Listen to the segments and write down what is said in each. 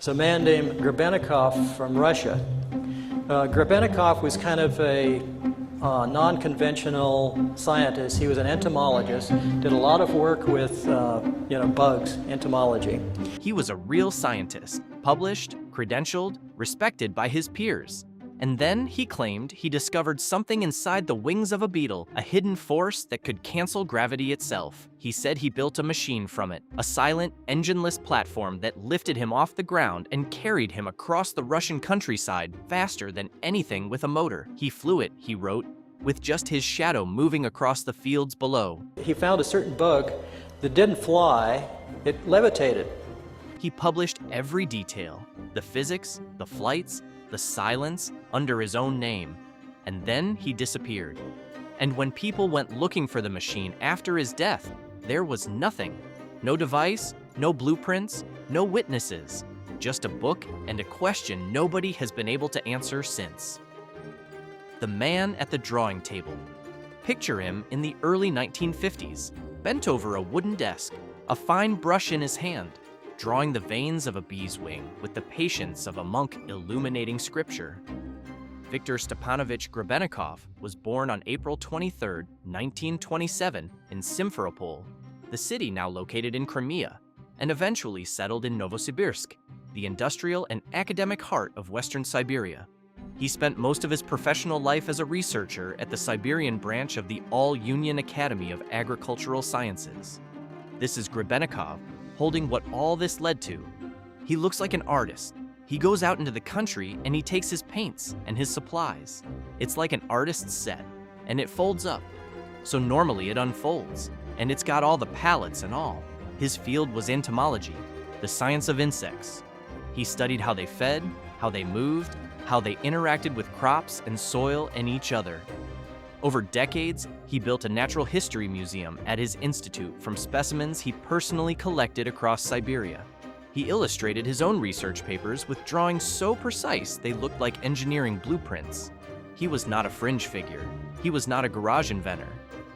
It's a man named Grebennikov from Russia. Grebennikov was kind of a non-conventional scientist. He was an entomologist, did a lot of work with bugs, entomology. He was a real scientist, published, credentialed, respected by his peers. And then he claimed he discovered something inside the wings of a beetle, a hidden force that could cancel gravity itself. He said he built a machine from it, a silent, engineless platform that lifted him off the ground and carried him across the Russian countryside faster than anything with a motor. He flew it, he wrote, with just his shadow moving across the fields below. He found a certain bug that didn't fly, it levitated. He published every detail, the physics, the flights, the silence, under his own name. And then he disappeared. And when people went looking for the machine after his death, there was nothing. No device, no blueprints, no witnesses. Just a book and a question nobody has been able to answer since. The man at the drawing table. Picture him in the early 1950s, bent over a wooden desk, a fine brush in his hand, drawing the veins of a bee's wing with the patience of a monk illuminating scripture. Viktor Stepanovich Grebennikov was born on April 23, 1927, in Simferopol, the city now located in Crimea, and eventually settled in Novosibirsk, the industrial and academic heart of Western Siberia. He spent most of his professional life as a researcher at the Siberian branch of the All-Union Academy of Agricultural Sciences. This is Grebennikov, holding what all this led to. He looks like an artist. He goes out into the country and he takes his paints and his supplies. It's like an artist's set, and it folds up. So normally it unfolds, and it's got all the palettes and all. His field was entomology, the science of insects. He studied how they fed, how they moved, how they interacted with crops and soil and each other. Over decades, he built a natural history museum at his institute from specimens he personally collected across Siberia. He illustrated his own research papers with drawings so precise they looked like engineering blueprints. He was not a fringe figure. He was not a garage inventor.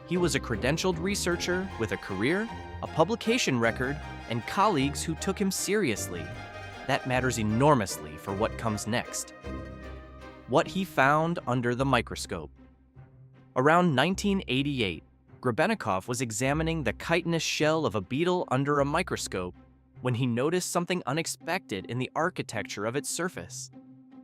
He was a credentialed researcher with a career, a publication record, and colleagues who took him seriously. That matters enormously for what comes next. What he found under the microscope. Around 1988, Grebennikov was examining the chitinous shell of a beetle under a microscope when he noticed something unexpected in the architecture of its surface.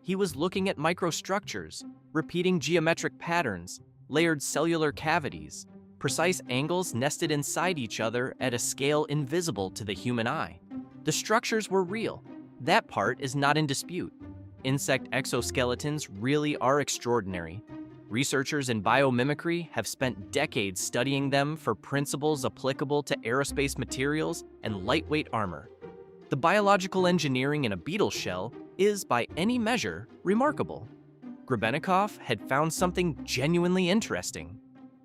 He was looking at microstructures, repeating geometric patterns, layered cellular cavities, precise angles nested inside each other at a scale invisible to the human eye. The structures were real. That part is not in dispute. Insect exoskeletons really are extraordinary. Researchers in biomimicry have spent decades studying them for principles applicable to aerospace materials and lightweight armor. The biological engineering in a beetle shell is, by any measure, remarkable. Grebennikov had found something genuinely interesting.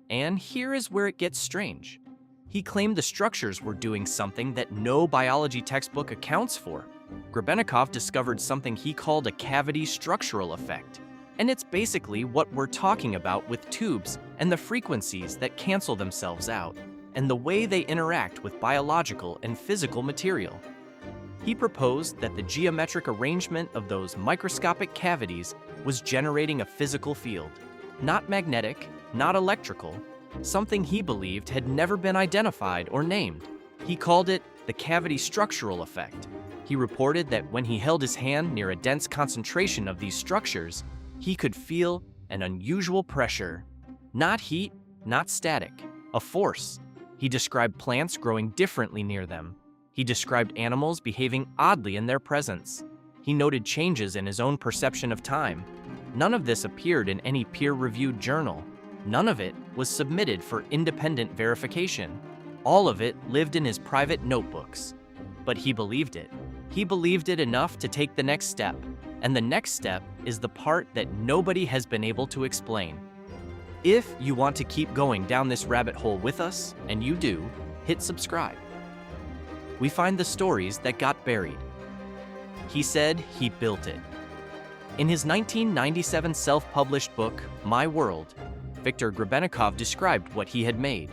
And here is where it gets strange. He claimed the structures were doing something that no biology textbook accounts for. Grebennikov discovered something he called a cavity structural effect. And it's basically what we're talking about with tubes and the frequencies that cancel themselves out, and the way they interact with biological and physical material. He proposed that the geometric arrangement of those microscopic cavities was generating a physical field, not magnetic, not electrical, something he believed had never been identified or named. He called it the cavity structural effect. He reported that when he held his hand near a dense concentration of these structures, he could feel an unusual pressure. Not heat, not static, a force. He described plants growing differently near them. He described animals behaving oddly in their presence. He noted changes in his own perception of time. None of this appeared in any peer-reviewed journal. None of it was submitted for independent verification. All of it lived in his private notebooks. But he believed it. He believed it enough to take the next step. And the next step is the part that nobody has been able to explain. If you want to keep going down this rabbit hole with us, and you do, hit subscribe. We find the stories that got buried. He said he built it. In his 1997 self-published book, My World, Viktor Grebennikov described what he had made.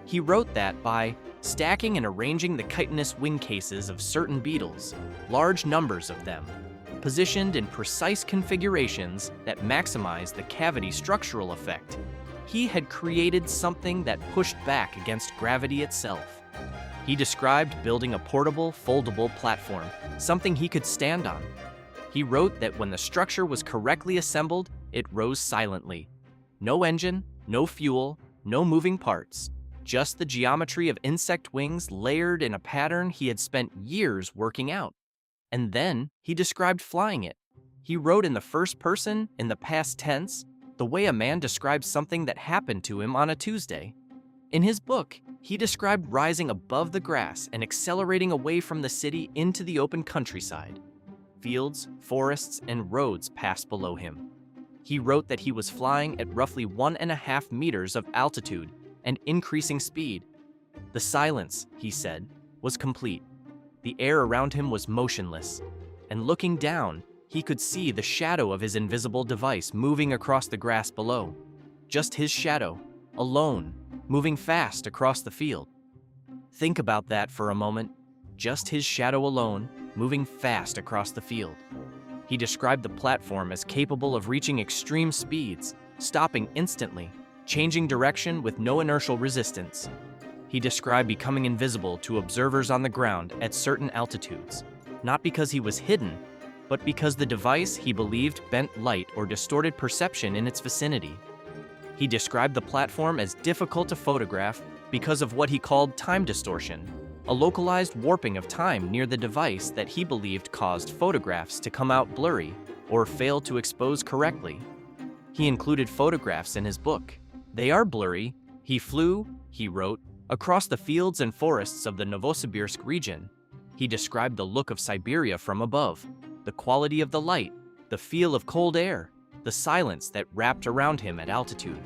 He wrote that by stacking and arranging the chitinous wing cases of certain beetles, large numbers of them, positioned in precise configurations that maximize the cavity structural effect. He had created something that pushed back against gravity itself. He described building a portable, foldable platform, something he could stand on. He wrote that when the structure was correctly assembled, it rose silently. No engine, no fuel, no moving parts, just the geometry of insect wings layered in a pattern he had spent years working out. And then he described flying it. He wrote in the first person, in the past tense, the way a man describes something that happened to him on a Tuesday. In his book, he described rising above the grass and accelerating away from the city into the open countryside. Fields, forests, and roads passed below him. He wrote that he was flying at roughly 1.5 meters of altitude and increasing speed. The silence, he said, was complete. The air around him was motionless, and looking down, he could see the shadow of his invisible device moving across the grass below. Just his shadow, alone, moving fast across the field. Think about that for a moment. Just his shadow alone, moving fast across the field. He described the platform as capable of reaching extreme speeds, stopping instantly, changing direction with no inertial resistance. He described becoming invisible to observers on the ground at certain altitudes, not because he was hidden, but because the device he believed bent light or distorted perception in its vicinity. He described the platform as difficult to photograph because of what he called time distortion, a localized warping of time near the device that he believed caused photographs to come out blurry or fail to expose correctly. He included photographs in his book. They are blurry. He flew, he wrote, across the fields and forests of the Novosibirsk region. He described the look of Siberia from above, the quality of the light, the feel of cold air, the silence that wrapped around him at altitude.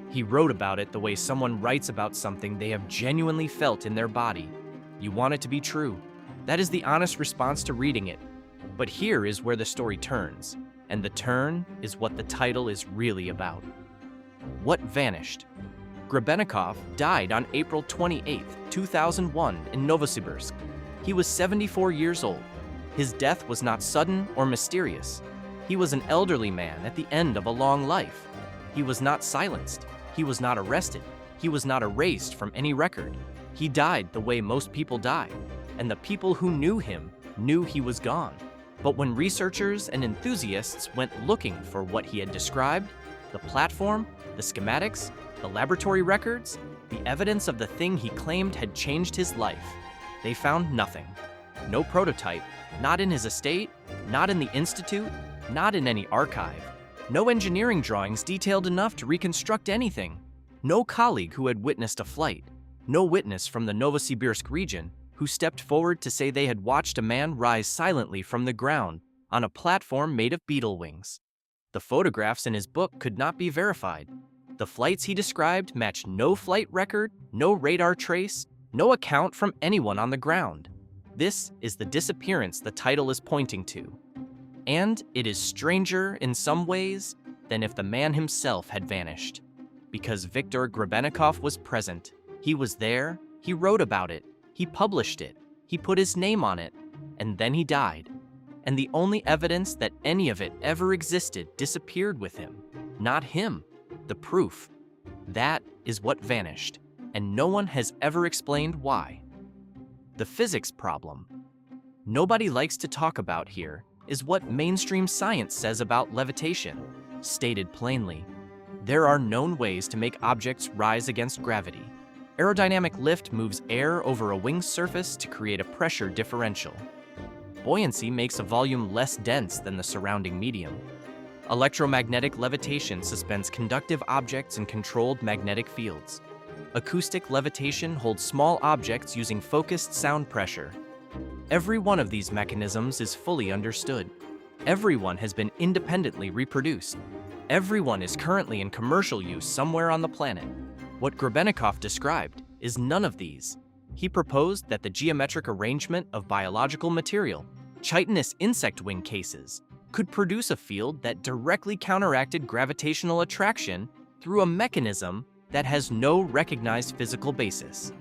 He wrote about it the way someone writes about something they have genuinely felt in their body. You want it to be true. That is the honest response to reading it. But here is where the story turns, and the turn is what the title is really about. What vanished? Grebennikov died on April 28, 2001 in Novosibirsk. He was 74 years old. His death was not sudden or mysterious. He was an elderly man at the end of a long life. He was not silenced. He was not arrested. He was not erased from any record. He died the way most people die, and the people who knew him knew he was gone. But when researchers and enthusiasts went looking for what he had described, the platform, the schematics, the laboratory records, the evidence of the thing he claimed had changed his life, they found nothing. No prototype, not in his estate, not in the institute, not in any archive. No engineering drawings detailed enough to reconstruct anything. No colleague who had witnessed a flight. No witness from the Novosibirsk region who stepped forward to say they had watched a man rise silently from the ground on a platform made of beetle wings. The photographs in his book could not be verified. The flights he described matched no flight record, no radar trace, no account from anyone on the ground. This is the disappearance the title is pointing to. And it is stranger in some ways than if the man himself had vanished. Because Viktor Grebennikov was present. He was there, he wrote about it, he published it, he put his name on it, and then he died. And the only evidence that any of it ever existed disappeared with him. Not him, the proof. That is what vanished, and no one has ever explained why. The physics problem. Nobody likes to talk about here is what mainstream science says about levitation. Stated plainly, there are known ways to make objects rise against gravity. Aerodynamic lift moves air over a wing's surface to create a pressure differential. Buoyancy makes a volume less dense than the surrounding medium. Electromagnetic levitation suspends conductive objects in controlled magnetic fields. Acoustic levitation holds small objects using focused sound pressure. Every one of these mechanisms is fully understood. Everyone has been independently reproduced. Everyone is currently in commercial use somewhere on the planet. What Grebennikov described is none of these. He proposed that the geometric arrangement of biological material, chitinous insect wing cases, could produce a field that directly counteracted gravitational attraction through a mechanism that has no recognized physical basis.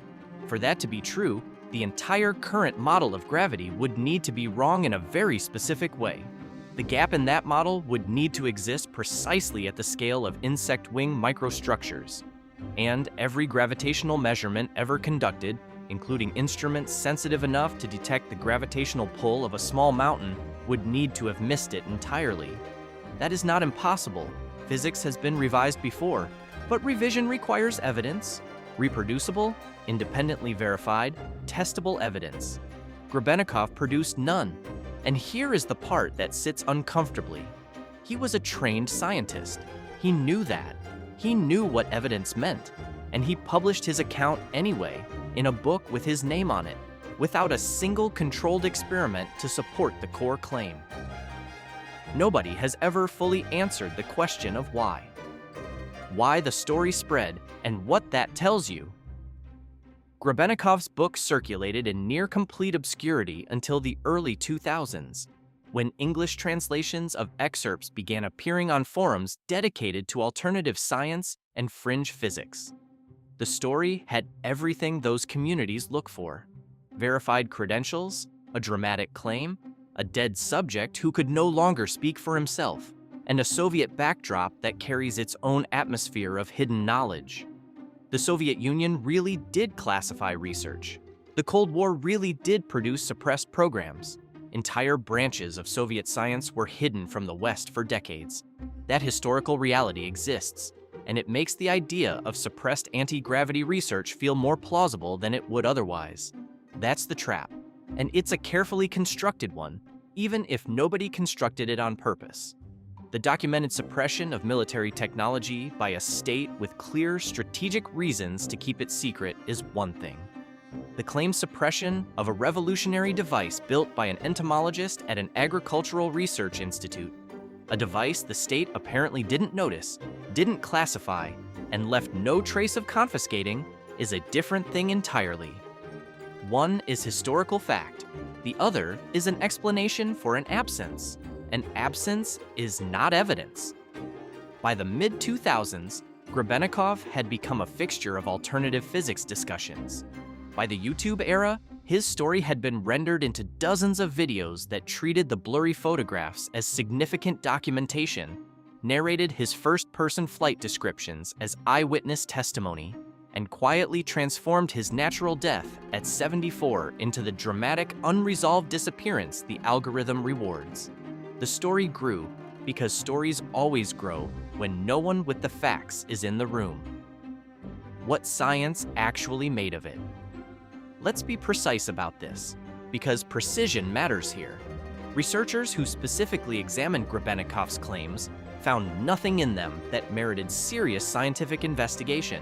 For that to be true, the entire current model of gravity would need to be wrong in a very specific way. The gap in that model would need to exist precisely at the scale of insect wing microstructures. And every gravitational measurement ever conducted, including instruments sensitive enough to detect the gravitational pull of a small mountain, would need to have missed it entirely. That is not impossible. Physics has been revised before, but revision requires evidence, reproducible, independently verified, testable evidence. Grebennikov produced none. And here is the part that sits uncomfortably. He was a trained scientist. He knew that. He knew what evidence meant. And he published his account anyway, in a book with his name on it, without a single controlled experiment to support the core claim. Nobody has ever fully answered the question of why. Why the story spread and what that tells you. Grebennikov's book circulated in near-complete obscurity until the early 2000s, when English translations of excerpts began appearing on forums dedicated to alternative science and fringe physics. The story had everything those communities look for: verified credentials, a dramatic claim, a dead subject who could no longer speak for himself, and a Soviet backdrop that carries its own atmosphere of hidden knowledge. The Soviet Union really did classify research. The Cold War really did produce suppressed programs. Entire branches of Soviet science were hidden from the West for decades. That historical reality exists, and it makes the idea of suppressed anti-gravity research feel more plausible than it would otherwise. That's the trap, and it's a carefully constructed one, even if nobody constructed it on purpose. The documented suppression of military technology by a state with clear strategic reasons to keep it secret is one thing. The claimed suppression of a revolutionary device built by an entomologist at an agricultural research institute, a device the state apparently didn't notice, didn't classify, and left no trace of confiscating, is a different thing entirely. One is historical fact, the other is an explanation for an absence. An absence is not evidence. By the mid-2000s, Grebennikov had become a fixture of alternative physics discussions. By the YouTube era, his story had been rendered into dozens of videos that treated the blurry photographs as significant documentation, narrated his first-person flight descriptions as eyewitness testimony, and quietly transformed his natural death at 74 into the dramatic, unresolved disappearance the algorithm rewards. The story grew because stories always grow when no one with the facts is in the room. What science actually made of it? Let's be precise about this, because precision matters here. Researchers who specifically examined Grebennikov's claims found nothing in them that merited serious scientific investigation.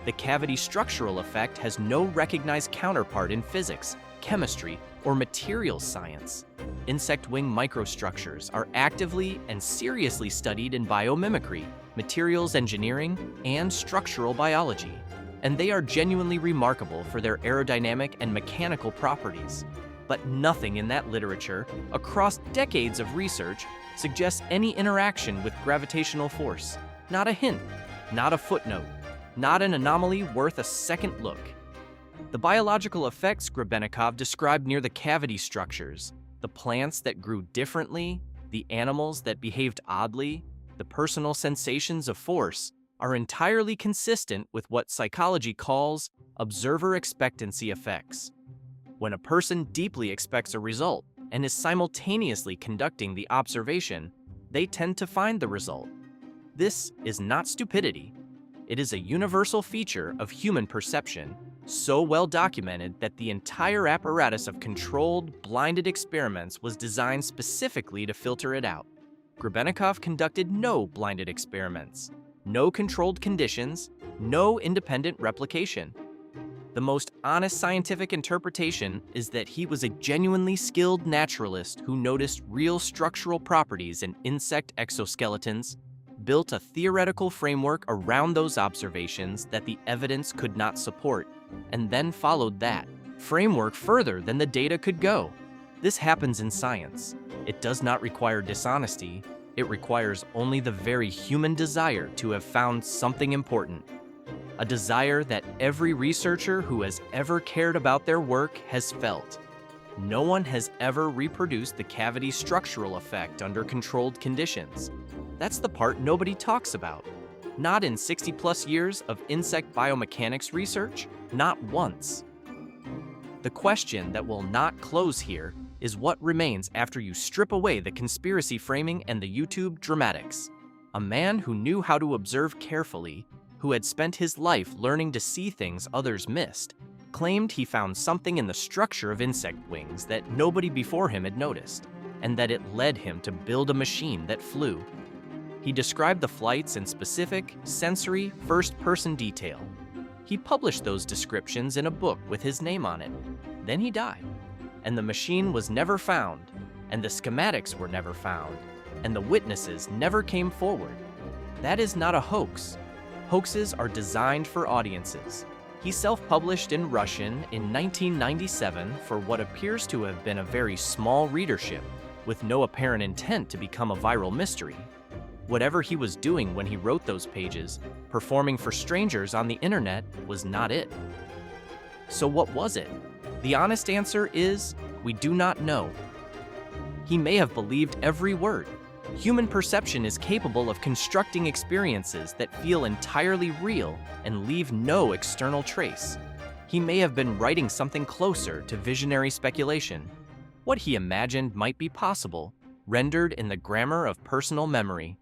The cavity structural effect has no recognized counterpart in physics, chemistry, or materials science. Insect wing microstructures are actively and seriously studied in biomimicry, materials engineering, and structural biology, and they are genuinely remarkable for their aerodynamic and mechanical properties. But nothing in that literature, across decades of research, suggests any interaction with gravitational force. Not a hint, not a footnote, not an anomaly worth a second look. The biological effects Grebennikov described near the cavity structures, the plants that grew differently, the animals that behaved oddly, the personal sensations of force, are entirely consistent with what psychology calls observer expectancy effects. When a person deeply expects a result and is simultaneously conducting the observation, they tend to find the result. This is not stupidity. It is a universal feature of human perception, so well documented that the entire apparatus of controlled, blinded experiments was designed specifically to filter it out. Grebennikov conducted no blinded experiments, no controlled conditions, no independent replication. The most honest scientific interpretation is that he was a genuinely skilled naturalist who noticed real structural properties in insect exoskeletons, built a theoretical framework around those observations that the evidence could not support, and then followed that framework further than the data could go. This happens in science. It does not require dishonesty. It requires only the very human desire to have found something important. a desire that every researcher who has ever cared about their work has felt. No one has ever reproduced the cavity structural effect under controlled conditions. That's the part nobody talks about. Not in 60-plus years of insect biomechanics research, not once. The question that will not close here is what remains after you strip away the conspiracy framing and the YouTube dramatics. A man who knew how to observe carefully, who had spent his life learning to see things others missed, claimed he found something in the structure of insect wings that nobody before him had noticed, and that it led him to build a machine that flew. He described the flights in specific, sensory, first-person detail. He published those descriptions in a book with his name on it. Then he died, and the machine was never found, and the schematics were never found, and the witnesses never came forward. That is not a hoax. Hoaxes are designed for audiences. He self-published in Russian in 1997 for what appears to have been a very small readership, with no apparent intent to become a viral mystery. Whatever he was doing when he wrote those pages, performing for strangers on the internet, was not it. So what was it? The honest answer is, we do not know. He may have believed every word. Human perception is capable of constructing experiences that feel entirely real and leave no external trace. He may have been writing something closer to visionary speculation. What he imagined might be possible, rendered in the grammar of personal memory.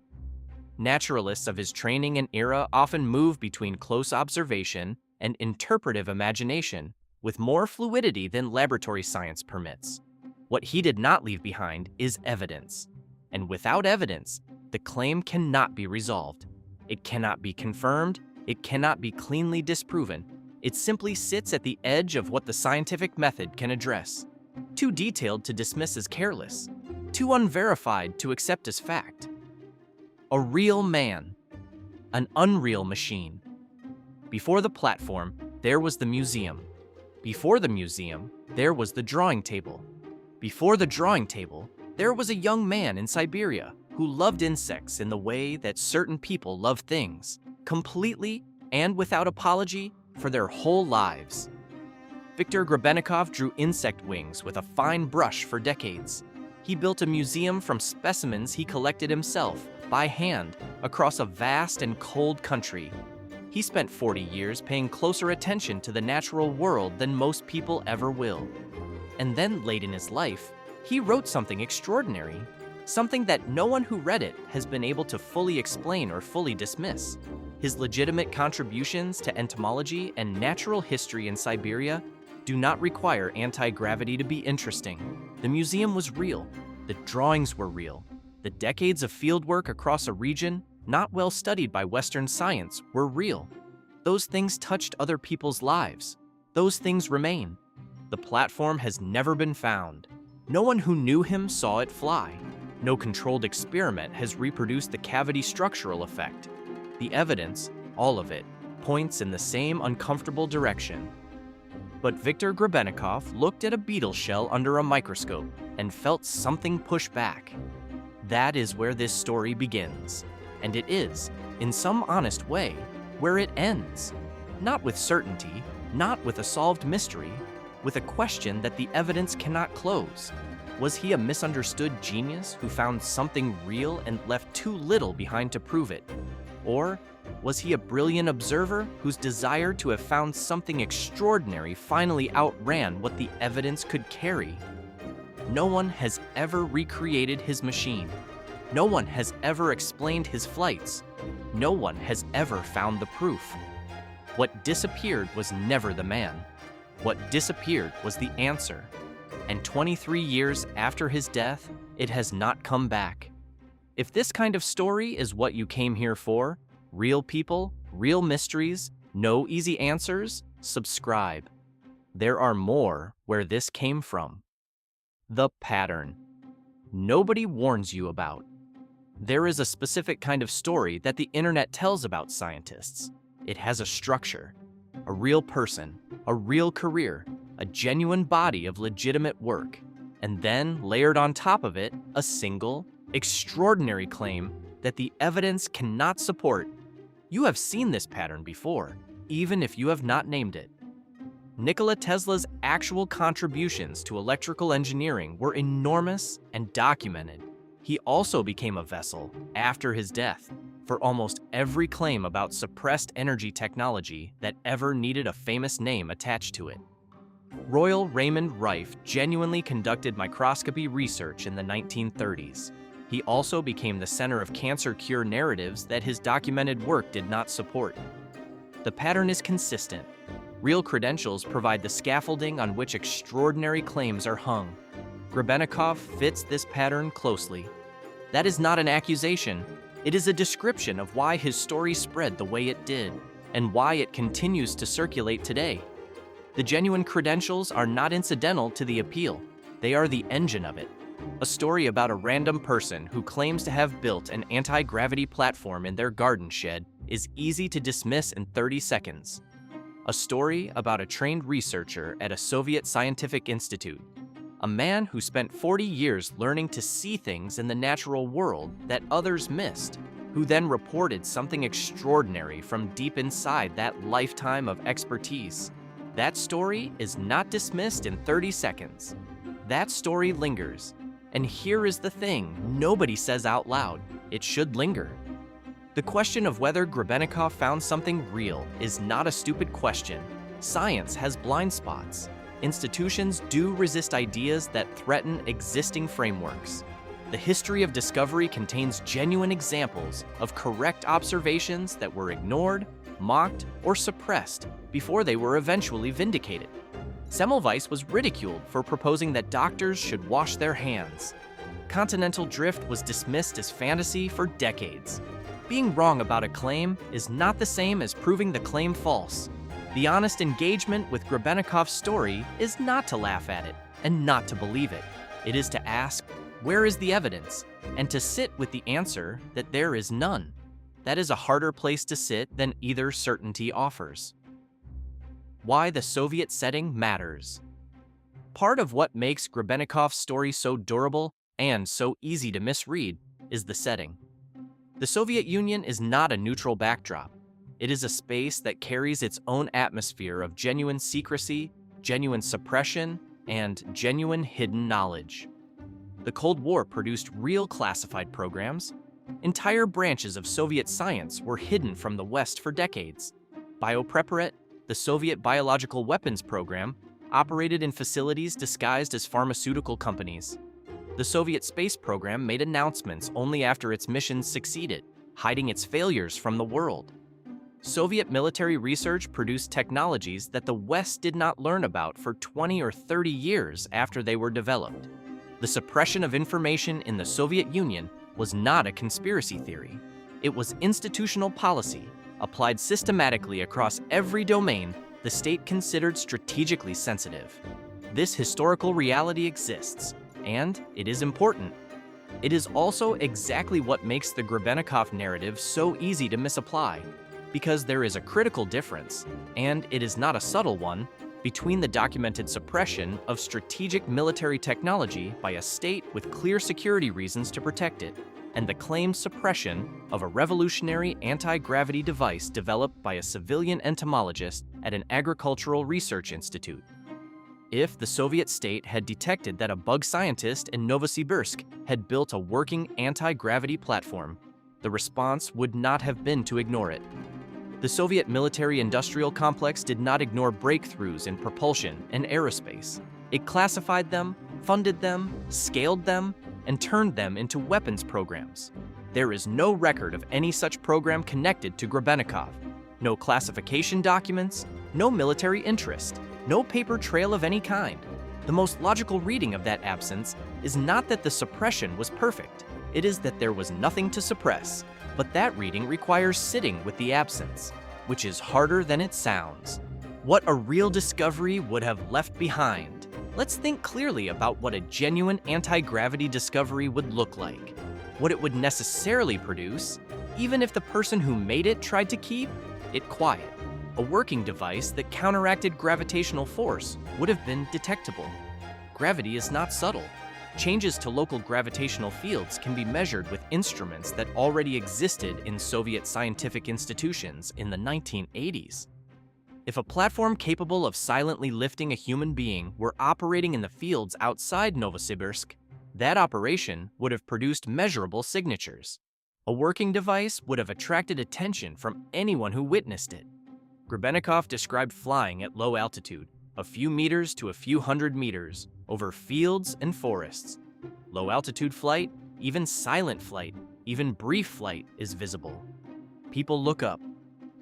Naturalists of his training and era often move between close observation and interpretive imagination with more fluidity than laboratory science permits. What he did not leave behind is evidence. And without evidence, the claim cannot be resolved. It cannot be confirmed, it cannot be cleanly disproven. It simply sits at the edge of what the scientific method can address. Too detailed to dismiss as careless, too unverified to accept as fact. A real man, an unreal machine. Before the platform, there was the museum. Before the museum, there was the drawing table. Before the drawing table, there was a young man in Siberia who loved insects in the way that certain people love things, completely and without apology for their whole lives. Viktor Grebennikov drew insect wings with a fine brush for decades. He built a museum from specimens he collected himself, by hand, across a vast and cold country. He spent 40 years paying closer attention to the natural world than most people ever will. And then, late in his life, he wrote something extraordinary, something that no one who read it has been able to fully explain or fully dismiss. His legitimate contributions to entomology and natural history in Siberia do not require anti-gravity to be interesting. The museum was real, the drawings were real, the decades of fieldwork across a region not well studied by Western science were real. Those things touched other people's lives. Those things remain. The platform has never been found. No one who knew him saw it fly. No controlled experiment has reproduced the cavity structural effect. The evidence, all of it, points in the same uncomfortable direction. But Viktor Grebennikov looked at a beetle shell under a microscope and felt something push back. That is where this story begins. And it is, in some honest way, where it ends. Not with certainty, not with a solved mystery, with a question that the evidence cannot close. Was he a misunderstood genius who found something real and left too little behind to prove it? Or was he a brilliant observer whose desire to have found something extraordinary finally outran what the evidence could carry? No one has ever recreated his machine. No one has ever explained his flights. No one has ever found the proof. What disappeared was never the man. What disappeared was the answer. And 23 years after his death, it has not come back. If this kind of story is what you came here for, real people, real mysteries, no easy answers, subscribe. There are more where this came from. The pattern. Nobody warns you about. There is a specific kind of story that the internet tells about scientists. It has a structure, a real person, a real career, a genuine body of legitimate work, and then layered on top of it, a single, extraordinary claim that the evidence cannot support. You have seen this pattern before. even if you have not named it. Nikola Tesla's actual contributions to electrical engineering were enormous and documented. He also became a vessel, after his death, for almost every claim about suppressed energy technology that ever needed a famous name attached to it. Royal Raymond Rife genuinely conducted microscopy research in the 1930s. He also became the center of cancer cure narratives that his documented work did not support. The pattern is consistent. Real credentials provide the scaffolding on which extraordinary claims are hung. Grebennikov fits this pattern closely. That is not an accusation. It is a description of why his story spread the way it did, and why it continues to circulate today. The genuine credentials are not incidental to the appeal. They are the engine of it. A story about a random person who claims to have built an anti-gravity platform in their garden shed is easy to dismiss in 30 seconds. A story about a trained researcher at a Soviet scientific institute, a man who spent 40 years learning to see things in the natural world that others missed, who then reported something extraordinary from deep inside that lifetime of expertise. That story is not dismissed in 30 seconds. That story lingers. And here is the thing nobody says out loud: it should linger. The question of whether Grebennikov found something real is not a stupid question. Science has blind spots. Institutions do resist ideas that threaten existing frameworks. The history of discovery contains genuine examples of correct observations that were ignored, mocked, or suppressed before they were eventually vindicated. Semmelweis was ridiculed for proposing that doctors should wash their hands. Continental drift was dismissed as fantasy for decades. Being wrong about a claim is not the same as proving the claim false. The honest engagement with Grebennikov's story is not to laugh at it and not to believe it. It is to ask, where is the evidence? And to sit with the answer that there is none. That is a harder place to sit than either certainty offers. Why the Soviet setting matters. Part of what makes Grebennikov's story so durable and so easy to misread is the setting. The Soviet Union is not a neutral backdrop. It is a space that carries its own atmosphere of genuine secrecy, genuine suppression, and genuine hidden knowledge. The Cold War produced real classified programs. Entire branches of Soviet science were hidden from the West for decades. Biopreparat, the Soviet biological weapons program, operated in facilities disguised as pharmaceutical companies. The Soviet space program made announcements only after its missions succeeded, hiding its failures from the world. Soviet military research produced technologies that the West did not learn about for 20 or 30 years after they were developed. The suppression of information in the Soviet Union was not a conspiracy theory. It was institutional policy, applied systematically across every domain the state considered strategically sensitive. This historical reality exists, and it is important. It is also exactly what makes the Grebennikov narrative so easy to misapply, because there is a critical difference, and it is not a subtle one, between the documented suppression of strategic military technology by a state with clear security reasons to protect it, and the claimed suppression of a revolutionary anti-gravity device developed by a civilian entomologist at an agricultural research institute. If the Soviet state had detected that a bug scientist in Novosibirsk had built a working anti-gravity platform, the response would not have been to ignore it. The Soviet military-industrial complex did not ignore breakthroughs in propulsion and aerospace. It classified them, funded them, scaled them, and turned them into weapons programs. There is no record of any such program connected to Grebennikov. No classification documents, no military interest, no paper trail of any kind. The most logical reading of that absence is not that the suppression was perfect. It is that there was nothing to suppress. But that reading requires sitting with the absence, which is harder than it sounds. What a real discovery would have left behind. Let's think clearly about what a genuine anti-gravity discovery would look like. What it would necessarily produce, even if the person who made it tried to keep it quiet. A working device that counteracted gravitational force would have been detectable. Gravity is not subtle. Changes to local gravitational fields can be measured with instruments that already existed in Soviet scientific institutions in the 1980s. If a platform capable of silently lifting a human being were operating in the fields outside Novosibirsk, that operation would have produced measurable signatures. A working device would have attracted attention from anyone who witnessed it. Grebennikov described flying at low altitude, a few meters to a few hundred meters, over fields and forests. Low-altitude flight, even silent flight, even brief flight is visible. People look up.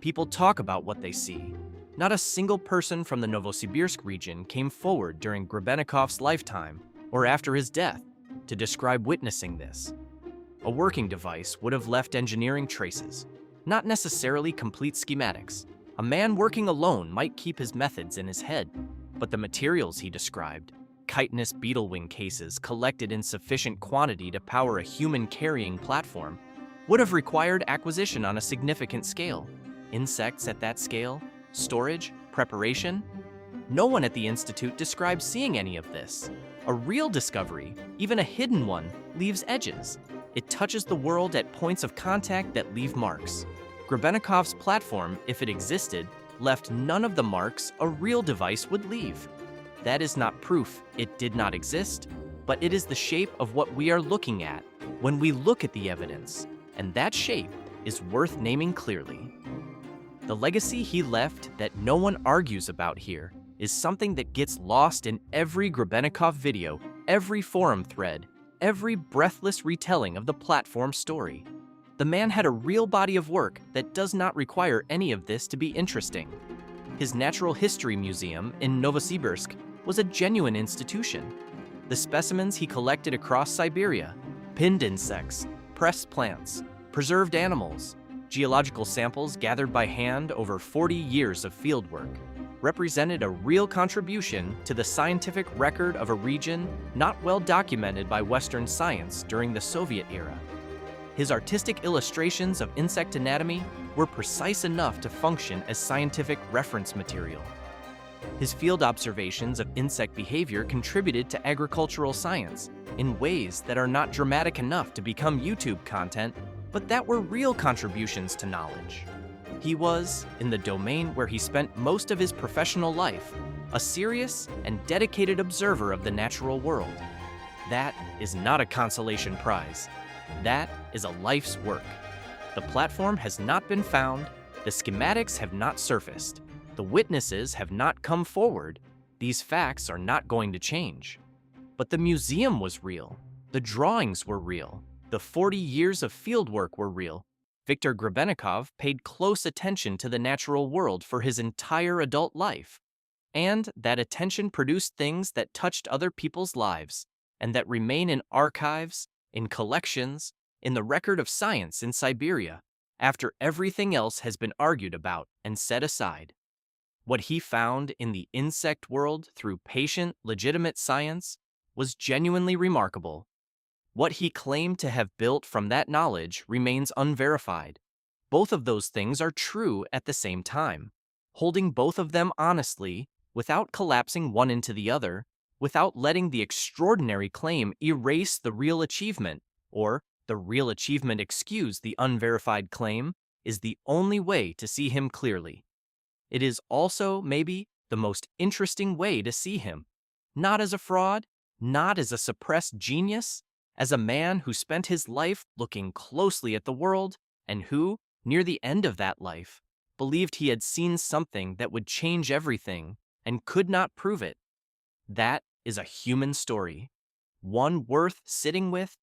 People talk about what they see. Not a single person from the Novosibirsk region came forward during Grebennikov's lifetime or after his death to describe witnessing this. A working device would have left engineering traces, not necessarily complete schematics. A man working alone might keep his methods in his head, but the materials he described, chitinous beetle wing cases collected in sufficient quantity to power a human-carrying platform, would have required acquisition on a significant scale. Insects at that scale, storage, preparation. No one at the Institute describes seeing any of this. A real discovery, even a hidden one, leaves edges. It touches the world at points of contact that leave marks. Grebennikov's platform, if it existed, left none of the marks a real device would leave. That is not proof it did not exist, but it is the shape of what we are looking at when we look at the evidence, and that shape is worth naming clearly. The legacy he left that no one argues about here is something that gets lost in every Grebennikov video, every forum thread, every breathless retelling of the platform story. The man had a real body of work that does not require any of this to be interesting. His Natural History Museum in Novosibirsk was a genuine institution. The specimens he collected across Siberia, pinned insects, pressed plants, preserved animals, geological samples gathered by hand over 40 years of fieldwork, represented a real contribution to the scientific record of a region not well documented by Western science during the Soviet era. His artistic illustrations of insect anatomy were precise enough to function as scientific reference material. His field observations of insect behavior contributed to agricultural science in ways that are not dramatic enough to become YouTube content, but that were real contributions to knowledge. He was, in the domain where he spent most of his professional life, a serious and dedicated observer of the natural world. That is not a consolation prize. That is a life's work. The platform has not been found, the schematics have not surfaced, the witnesses have not come forward. These facts are not going to change. But the museum was real. The drawings were real. The 40 years of fieldwork were real. Viktor Grebennikov paid close attention to the natural world for his entire adult life. And that attention produced things that touched other people's lives, and that remain in archives, in collections, in the record of science in Siberia, after everything else has been argued about and set aside. What he found in the insect world through patient, legitimate science was genuinely remarkable. What he claimed to have built from that knowledge remains unverified. Both of those things are true at the same time. Holding both of them honestly, without collapsing one into the other, without letting the extraordinary claim erase the real achievement, or the real achievement excuse the unverified claim, is the only way to see him clearly. It is also, maybe, the most interesting way to see him. Not as a fraud, not as a suppressed genius, as a man who spent his life looking closely at the world and who, near the end of that life, believed he had seen something that would change everything and could not prove it. That is a human story, one worth sitting with